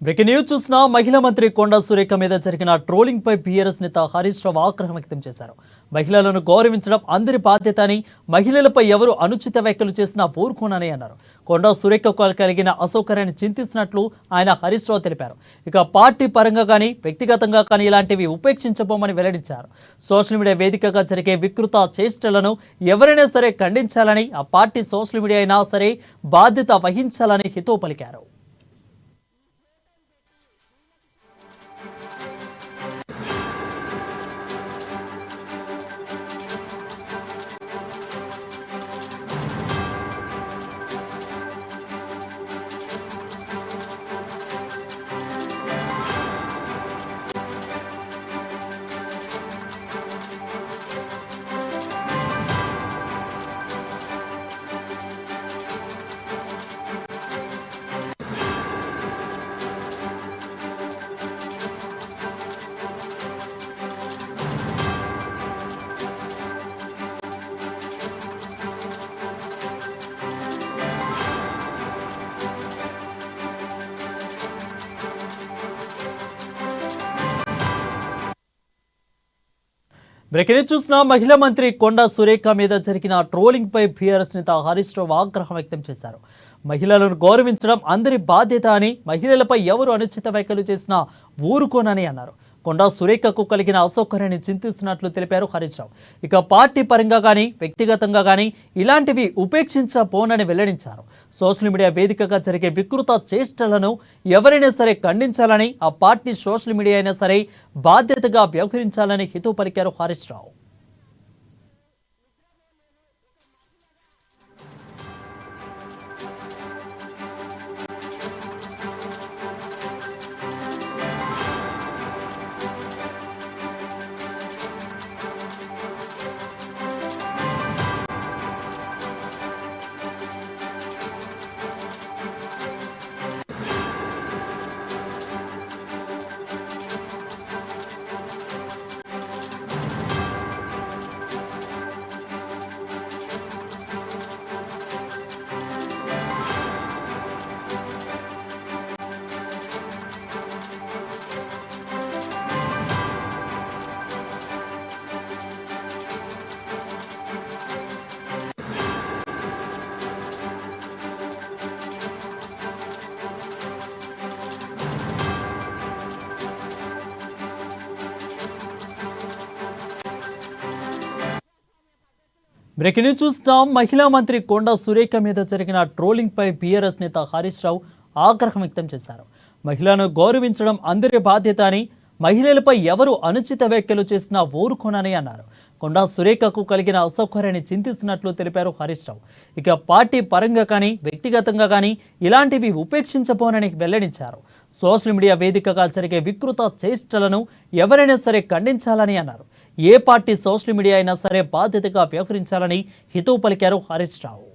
Breaking news చూసిన మహిళా మంత్రి కొండా సురేఖ మీద జరిగిన ట్రోలింగ్ పై బీఆర్ఎస్ నేత హరీష్ రావు ఆగ్రహం వ్యక్తం చేశారు. మహిళలను గౌరవించడం అందరి బాధ్యత అని, మహిళలపై ఎవరు అనుచిత వ్యాఖ్యలు చేసినా ఊరుకోనని అన్నారు. కొండా సురేఖకు కలిగిన అసౌకర్యాన్ని చింతిస్తున్నట్లు ఆయన హరీష్ రావు తెలిపారు. ఇక పార్టీ పరంగా కానీ వ్యక్తిగతంగా కానీ ఇలాంటివి ఉపేక్షించబోమని వెల్లడించారు. సోషల్ మీడియా వేదికగా జరిగే వికృత చేష్టలను ఎవరైనా సరే ఖండించాలని, ఆ పార్టీ సోషల్ మీడియా అయినా సరే బాధ్యత వహించాలని హితవు పలికారు. బ్రేకింగ్ చూసిన మహిళా మంత్రి కొండా సురేఖ మీద జరిగిన ట్రోలింగ్ పై బీఆర్ఎస్ నేత హరీష్ రావు ఆగ్రహం వ్యక్తం చేశారు. మహిళలను గౌరవించడం అందరి బాధ్యత అని, మహిళలపై ఎవరు అనుచిత వ్యాఖ్యలు చేసినా ఊరుకోనని అన్నారు. కొండా సురేఖకు కలిగిన అసౌకర్యాన్ని చింతిస్తున్నట్లు తెలిపారు హరీష్ రావు. ఇక పార్టీ పరంగా కానీ వ్యక్తిగతంగా కానీ ఇలాంటివి ఉపేక్షించబోనని వెల్లడించారు. సోషల్ మీడియా వేదికగా జరిగే వికృత చేష్టలను ఎవరైనా సరే ఖండించాలని, ఆ పార్టీ సోషల్ మీడియా అయినా సరే బాధ్యతగా వ్యవహరించాలని హితవు పలికారు హరీష్ రావు. బ్రేకింగ్ న్యూస్ చూస్తాం. మహిళా మంత్రి కొండా సురేఖ మీద జరిగిన ట్రోలింగ్ పై బీఆర్ఎస్ నేత హరీష్ రావు ఆగ్రహం వ్యక్తం చేశారు. మహిళలను గౌరవించడం అందరి బాధ్యత అని, మహిళలపై ఎవరు అనుచిత వ్యాఖ్యలు చేసినా ఊరుకోనని అన్నారు. కొండా సురేఖకు కలిగిన అసౌకర్యాన్ని చింతిస్తున్నట్లు తెలిపారు హరీష్ రావు. ఇక పార్టీ పరంగా కానీ వ్యక్తిగతంగా కానీ ఇలాంటివి ఉపేక్షించబోనని వెల్లడించారు. సోషల్ మీడియా వేదికగా జరిగే వికృత చేష్టలను ఎవరైనా సరే ఖండించాలని అన్నారు. ఏ పార్టీ సోషల్ మీడియా అయినా సరే బాధ్యతగా వ్యవహరించాలని హితవు పలికారు హరీష్ రావు.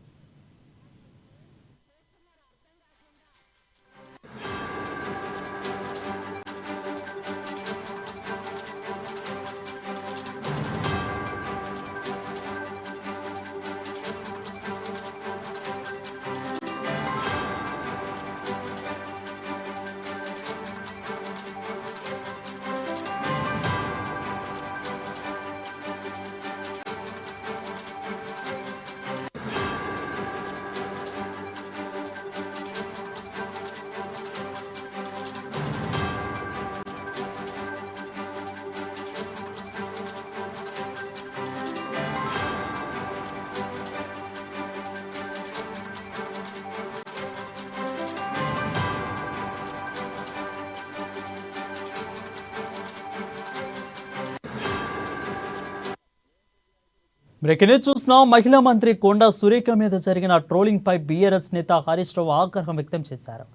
బ్రేకింగ్ న్యూస్ చూస్తున్నాం. మహిళా మంత్రి కొండా సురేఖ మీద జరిగిన ట్రోలింగ్ పై బీఆర్ఎస్ నేత హరీష్ రావు ఆగ్రహం వ్యక్తం చేశారు.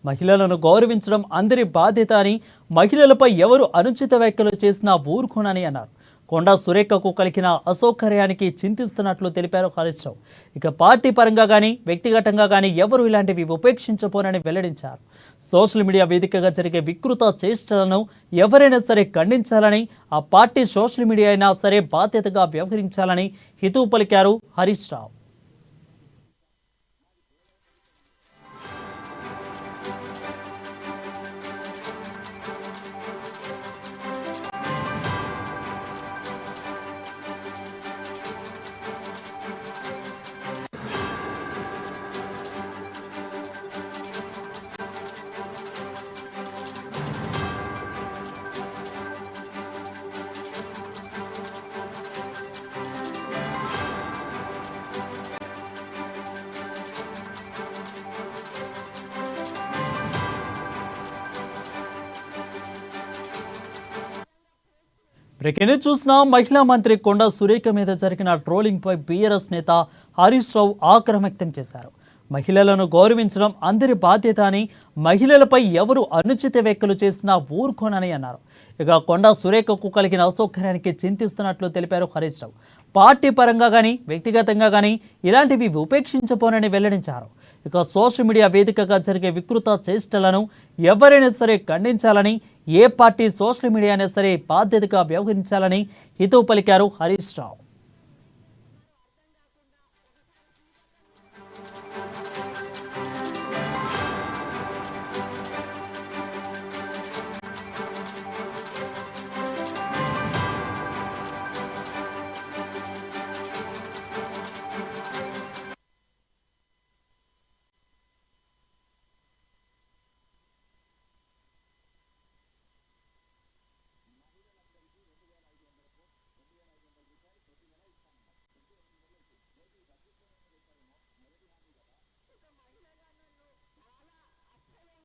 మహిళలను గౌరవించడం అందరి బాధ్యత అని, మహిళలపై ఎవరు అనుచిత వ్యాఖ్యలు చేసినా ఊరుకోనని అన్నారు. కొండా సురేఖకు కలిగిన అసౌకర్యానికి చింతిస్తున్నట్లు తెలిపారు హరీష్ రావు. ఇక పార్టీ పరంగా కానీ వ్యక్తిగతంగా కానీ ఎవరు ఇలాంటివి ఉపేక్షించబోనని వెల్లడించారు. సోషల్ మీడియా వేదికగా జరిగే వికృత చేష్టలను ఎవరైనా సరే ఖండించాలని, ఆ పార్టీ సోషల్ మీడియా అయినా సరే బాధ్యతగా వ్యవహరించాలని హితవు పలికారు హరీష్ రావు. బ్రేకింగ్ చూసిన మహిళా మంత్రి కొండా సురేఖ మీద జరిగిన ట్రోలింగ్ పై బీఆర్ఎస్ నేత హరీష్ రావు ఆగ్రహం వ్యక్తం చేశారు. మహిళలను గౌరవించడం అందరి బాధ్యత అని, మహిళలపై ఎవరు అనుచిత వ్యాఖ్యలు చేసినా ఊరుకోనని అన్నారు. ఇక కొండా సురేఖకు కలిగిన అసౌకర్యానికి చింతిస్తున్నట్లు తెలిపారు హరీష్ రావు. పార్టీ పరంగా కానీ వ్యక్తిగతంగా కానీ ఇలాంటివి ఉపేక్షించబోనని వెల్లడించారు. ఇక సోషల్ మీడియా వేదికగా జరిగే వికృత చేష్టలను ఎవరైనా సరే ఖండించాలని, ఏ పార్టీ సోషల్ మీడియా అయినా సరే బాధ్యతగా వ్యవహరించాలని హితవు పలికారు హరీష్ రావు.